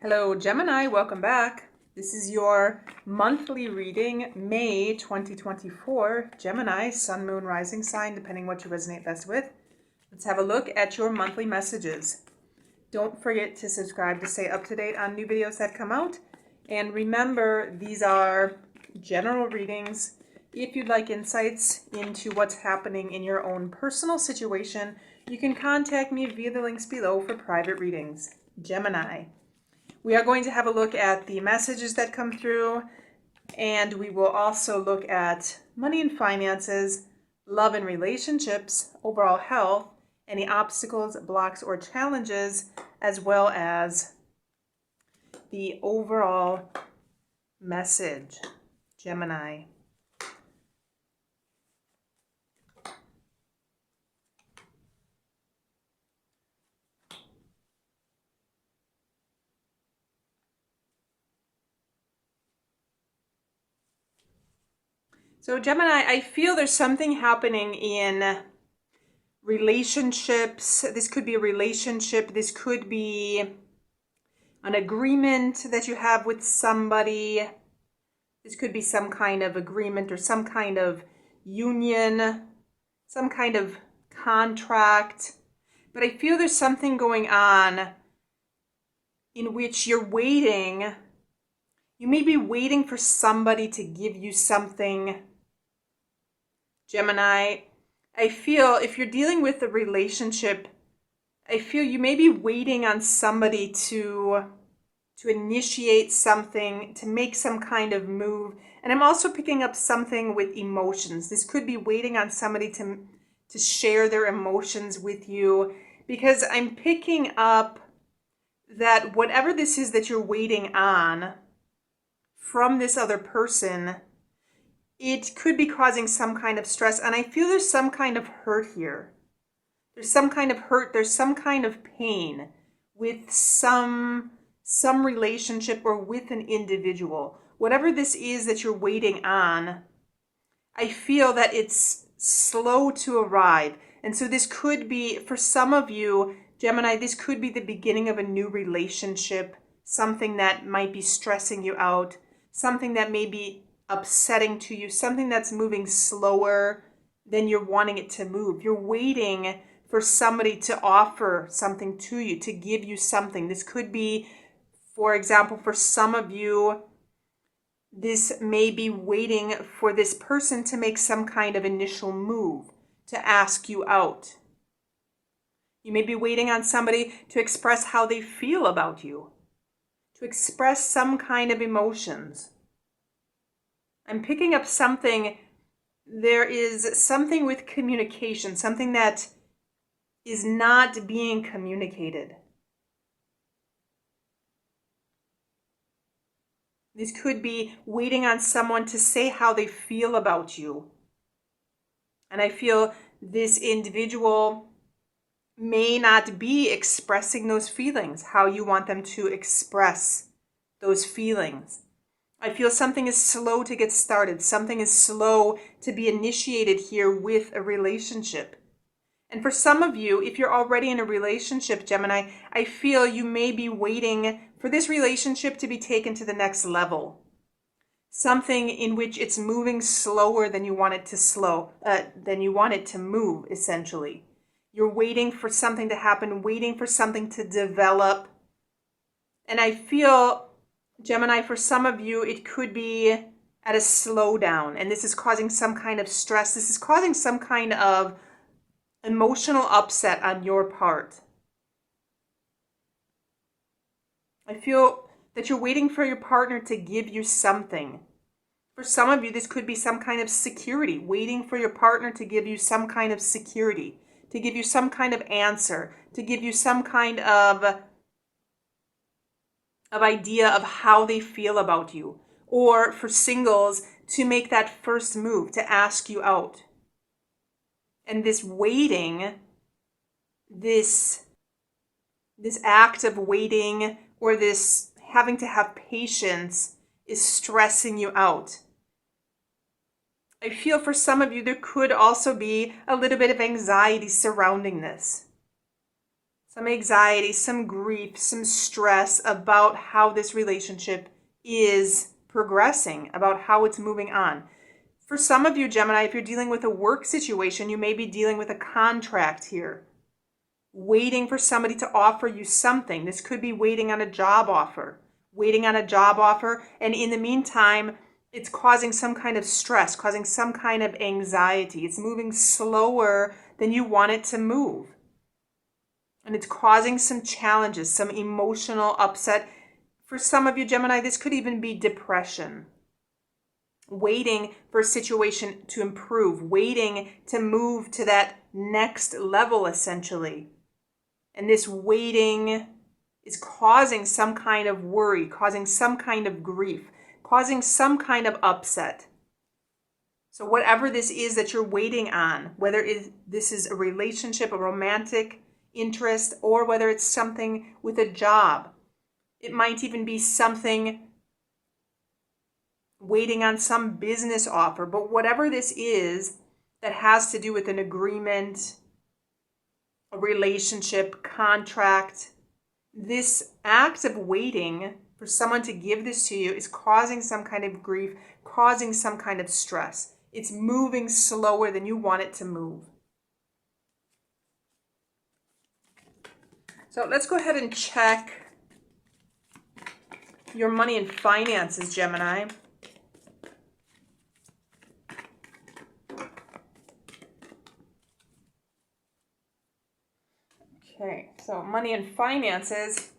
Hello Gemini, welcome back. This is your monthly reading, May 2024. Gemini, Sun, Moon, Rising sign, depending what you resonate best with. Let's have a look at your monthly messages. Don't forget to subscribe to stay up to date on new videos that come out. And remember, these are general readings. If you'd like insights into what's happening in your own personal situation, you can contact me via the links below for private readings. Gemini. We are going to have a look at the messages that come through, and we will also look at money and finances, love and relationships, overall health, any obstacles, blocks, or challenges, as well as the overall message. Gemini. So Gemini, I feel there's something happening in relationships. This could be a relationship. This could be an agreement that you have with somebody. This could be some kind of agreement or some kind of union, some kind of contract. But I feel there's something going on in which you're waiting. You may be waiting for somebody to give you something. Gemini, I feel if you're dealing with a relationship, I feel you may be waiting on somebody to initiate something, to make some kind of move. And I'm also picking up something with emotions. This could be waiting on somebody to share their emotions with you, because I'm picking up that whatever this is that you're waiting on from this other person, it could be causing some kind of stress. And I feel there's some kind of hurt here. There's some kind of hurt. There's some kind of pain with some relationship or with an individual. Whatever this is that you're waiting on, I feel that it's slow to arrive. And so this could be, for some of you, Gemini, this could be the beginning of a new relationship, something that might be stressing you out, something that may be upsetting to you, something that's moving slower than you're wanting it to move. You're waiting for somebody to offer something to you, to give you something. This could be, for example, for some of you, this may be waiting for this person to make some kind of initial move, to ask you out. You may be waiting on somebody to express how they feel about you, to express some kind of emotions. I'm picking up something, there is something with communication, something that is not being communicated. This could be waiting on someone to say how they feel about you. And I feel this individual may not be expressing those feelings, how you want them to express those feelings. I feel something is slow to get started. Something is slow to be initiated here with a relationship. And for some of you, if you're already in a relationship, Gemini, I feel you may be waiting for this relationship to be taken to the next level. Something in which it's moving slower than you want it to move, essentially. You're waiting for something to happen, waiting for something to develop. And I feel, Gemini, for some of you, it could be at a slowdown, and this is causing some kind of stress. This is causing some kind of emotional upset on your part. I feel that you're waiting for your partner to give you something. For some of you, this could be some kind of security, waiting for your partner to give you some kind of security, to give you some kind of answer, to give you some kind of idea of how they feel about you. Or for singles, to make that first move, to ask you out. And this waiting, this act of waiting, or this having to have patience, is stressing you out. I feel for some of you, there could also be a little bit of anxiety surrounding this. some anxiety, some grief, some stress about how this relationship is progressing, about how it's moving on. For some of you, Gemini, if you're dealing with a work situation, you may be dealing with a contract here, waiting for somebody to offer you something. This could be waiting on a job offer, and in the meantime, it's causing some kind of stress, causing some kind of anxiety. It's moving slower than you want it to move. And it's causing some challenges, some emotional upset. For some of you, Gemini, this could even be depression. Waiting for a situation to improve, waiting to move to that next level, essentially. And this waiting is causing some kind of worry, causing some kind of grief, causing some kind of upset. So whatever this is that you're waiting on, whether this is a relationship, a romantic interest, or whether it's something with a job, it might even be something waiting on some business offer. But whatever this is that has to do with an agreement, a relationship, contract, this act of waiting for someone to give this to you is causing some kind of grief, causing some kind of stress. It's moving slower than you want it to move. So let's go ahead and check your money and finances, Gemini. Okay, so money and finances.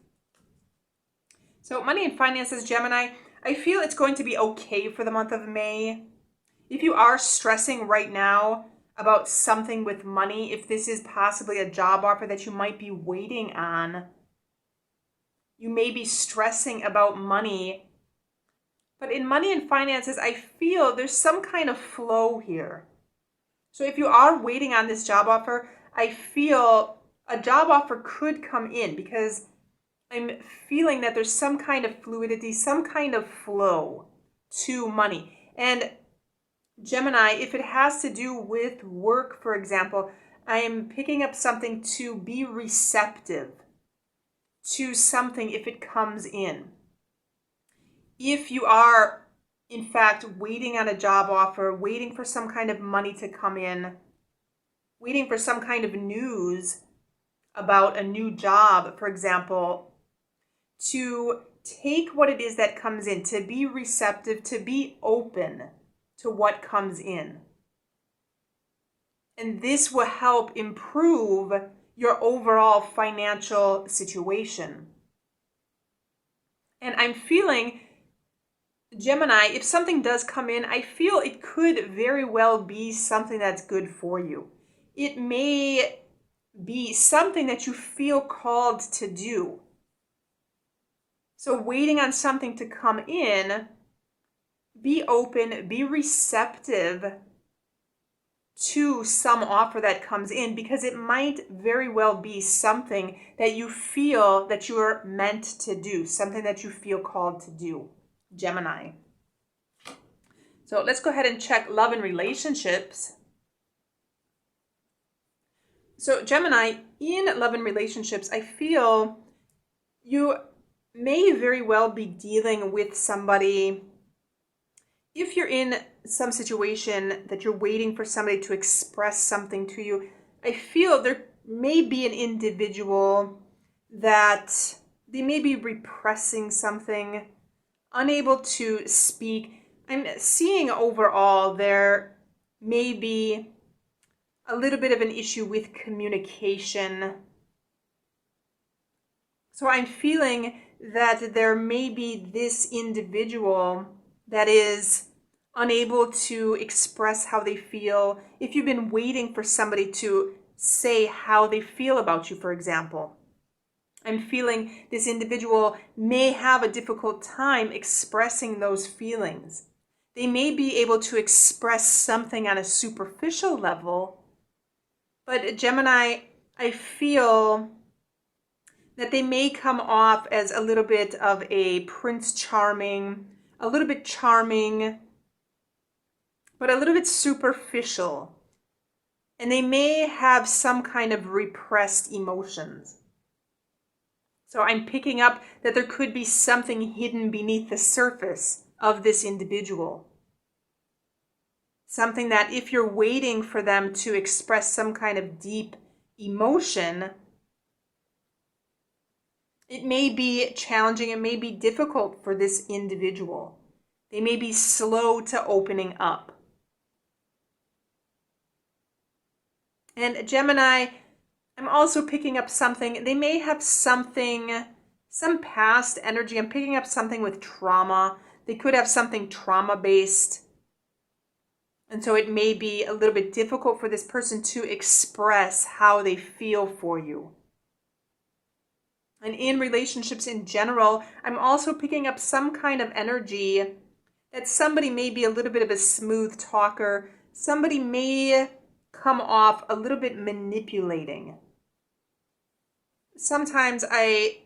So money and finances, Gemini, I feel it's going to be okay for the month of May. If you are stressing right now about something with money, if this is possibly a job offer that you might be waiting on, you may be stressing about money. But in money and finances, I feel there's some kind of flow here. So if you are waiting on this job offer, I feel a job offer could come in because I'm feeling that there's some kind of fluidity, some kind of flow to money. And Gemini, if it has to do with work, for example, I am picking up something to be receptive to something if it comes in. If you are, in fact, waiting on a job offer, waiting for some kind of money to come in, waiting for some kind of news about a new job, for example, to take what it is that comes in, to be receptive, to be open to what comes in. And this will help improve your overall financial situation. And I'm feeling, Gemini, if something does come in, I feel it could very well be something that's good for you. It may be something that you feel called to do. So waiting on something to come in, be open, be receptive to some offer that comes in, because it might very well be something that you feel that you are meant to do, something that you feel called to do, Gemini. So let's go ahead and check love and relationships. So Gemini, in love and relationships, I feel you may very well be dealing with somebody. If you're in some situation that you're waiting for somebody to express something to you, I feel there may be an individual that they may be repressing something, unable to speak. I'm seeing overall there may be a little bit of an issue with communication. So I'm feeling that there may be this individual that is unable to express how they feel. If you've been waiting for somebody to say how they feel about you, for example, I'm feeling this individual may have a difficult time expressing those feelings. They may be able to express something on a superficial level, but Gemini, I feel that they may come off as a little bit of a Prince Charming, a little bit charming, but a little bit superficial. And they may have some kind of repressed emotions. So I'm picking up that there could be something hidden beneath the surface of this individual. Something that if you're waiting for them to express some kind of deep emotion, it may be challenging, it may be difficult for this individual. They may be slow to opening up. And Gemini, I'm also picking up something, they may have something, some past energy. I'm picking up something with trauma. They could have something trauma-based. And so it may be a little bit difficult for this person to express how they feel for you. And in relationships in general, I'm also picking up some kind of energy that somebody may be a little bit of a smooth talker. Somebody may come off a little bit manipulating. Sometimes I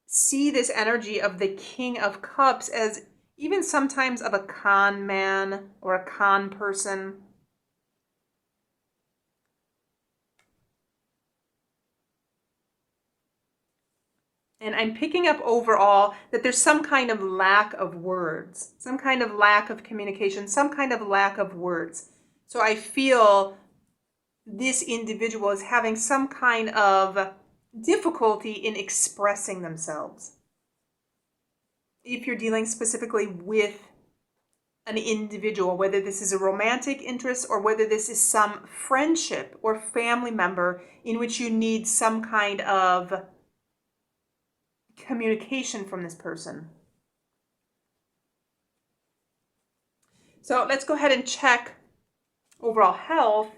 see this energy of the King of Cups as even sometimes of a con man or a con person. And I'm picking up overall that there's some kind of lack of words, some kind of lack of communication, some kind of lack of words. So I feel this individual is having some kind of difficulty in expressing themselves. If you're dealing specifically with an individual, whether this is a romantic interest or whether this is some friendship or family member in which you need some kind of communication from this person. So let's go ahead and check overall health.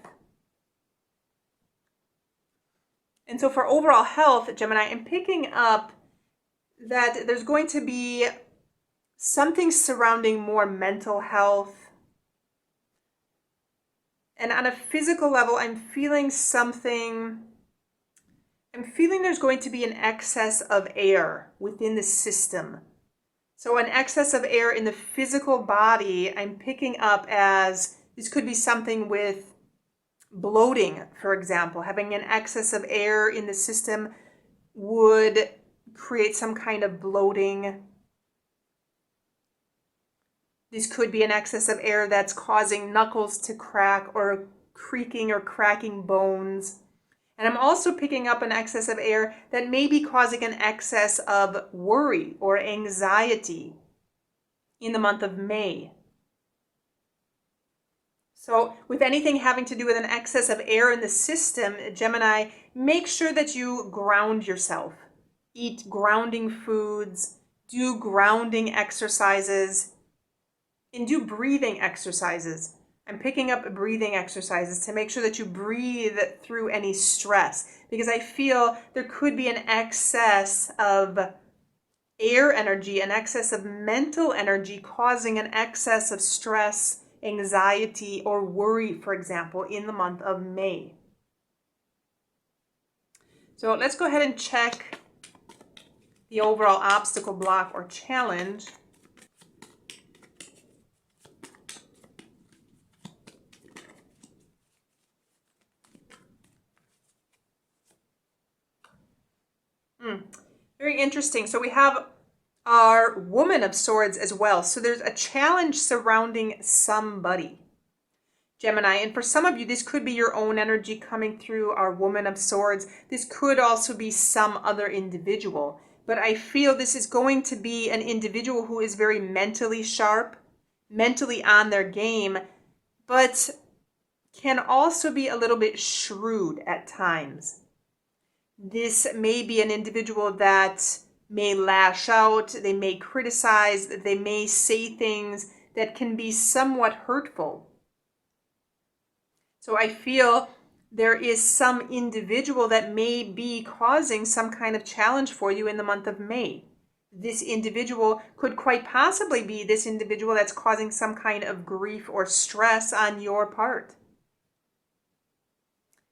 And so for overall health, Gemini, I'm picking up that there's going to be something surrounding more mental health. And on a physical level, I'm feeling there's going to be an excess of air within the system. So an excess of air in the physical body, I'm picking up as this could be something with bloating, for example. Having an excess of air in the system would create some kind of bloating. This could be an excess of air that's causing knuckles to crack or creaking or cracking bones. And I'm also picking up an excess of air that may be causing an excess of worry or anxiety in the month of May. So with anything having to do with an excess of air in the system, Gemini, make sure that you ground yourself. Eat grounding foods, do grounding exercises, and do breathing exercises. I'm picking up breathing exercises to make sure that you breathe through any stress, because I feel there could be an excess of air energy, an excess of mental energy causing an excess of stress, anxiety, or worry, for example, in the month of May. So let's go ahead and check the overall obstacle, block, or challenge. Very interesting. So we have our Woman of Swords as well. So there's a challenge surrounding somebody, Gemini. And for some of you, this could be your own energy coming through our Woman of Swords. This could also be some other individual. But I feel this is going to be an individual who is very mentally sharp, mentally on their game, but can also be a little bit shrewd at times. This may be an individual that may lash out, they may criticize, they may say things that can be somewhat hurtful. So I feel there is some individual that may be causing some kind of challenge for you in the month of May. This individual could quite possibly be this individual that's causing some kind of grief or stress on your part.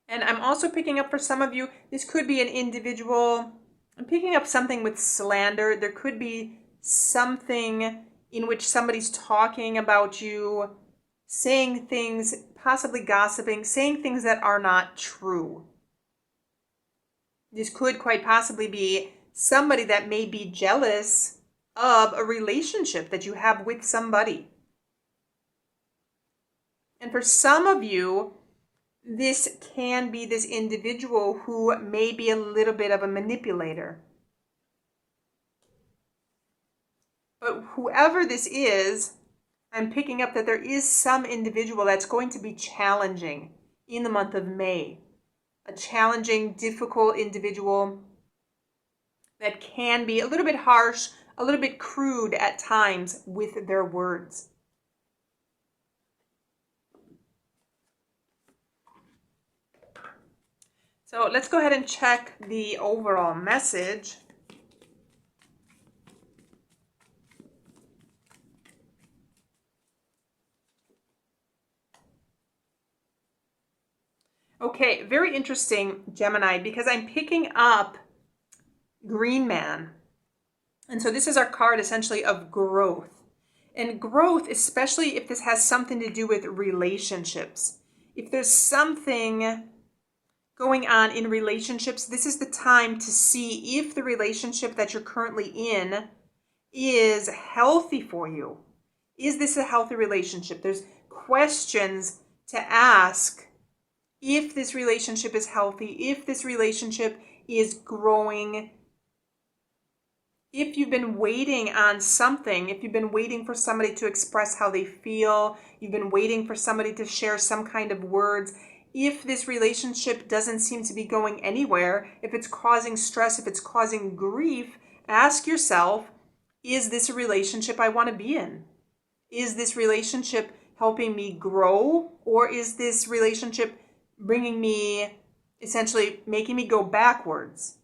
And I'm also picking up for some of you, this could be an individual, I'm picking up something with slander. There could be something in which somebody's talking about you, saying things, possibly gossiping, saying things that are not true. This could quite possibly be somebody that may be jealous of a relationship that you have with somebody. And for some of you, this can be this individual who may be a little bit of a manipulator. But whoever this is, I'm picking up that there is some individual that's going to be challenging in the month of May. A challenging, difficult individual that can be a little bit harsh, a little bit crude at times with their words. So let's go ahead and check the overall message. Okay, very interesting, Gemini, because I'm picking up Green Man. And so this is our card essentially of growth. And growth, especially if this has something to do with relationships. If there's something going on in relationships, this is the time to see if the relationship that you're currently in is healthy for you. Is this a healthy relationship? There's questions to ask if this relationship is healthy, if this relationship is growing. If you've been waiting on something, if you've been waiting for somebody to express how they feel, you've been waiting for somebody to share some kind of words, if this relationship doesn't seem to be going anywhere, if it's causing stress, if it's causing grief, ask yourself, is this a relationship I want to be in? Is this relationship helping me grow? Or is this relationship bringing me, essentially making me go backwards?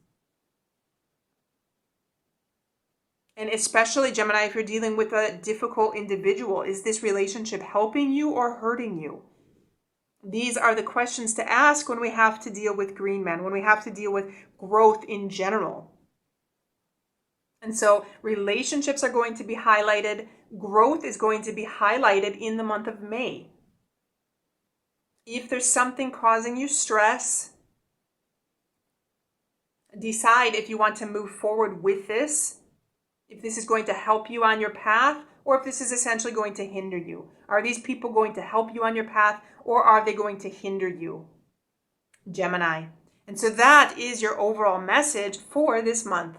And especially, Gemini, if you're dealing with a difficult individual, is this relationship helping you or hurting you? These are the questions to ask when we have to deal with Green Man, when we have to deal with growth in general. And so relationships are going to be highlighted. Growth is going to be highlighted in the month of May. If there's something causing you stress, decide if you want to move forward with this, if this is going to help you on your path, or if this is essentially going to hinder you. Are these people going to help you on your path, or are they going to hinder you, Gemini? And so that is your overall message for this month.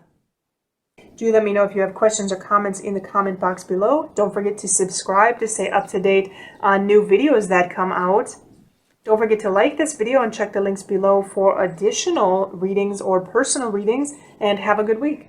Do let me know if you have questions or comments in the comment box below. Don't forget to subscribe to stay up to date on new videos that come out. Don't forget to like this video and check the links below for additional readings or personal readings, and have a good week.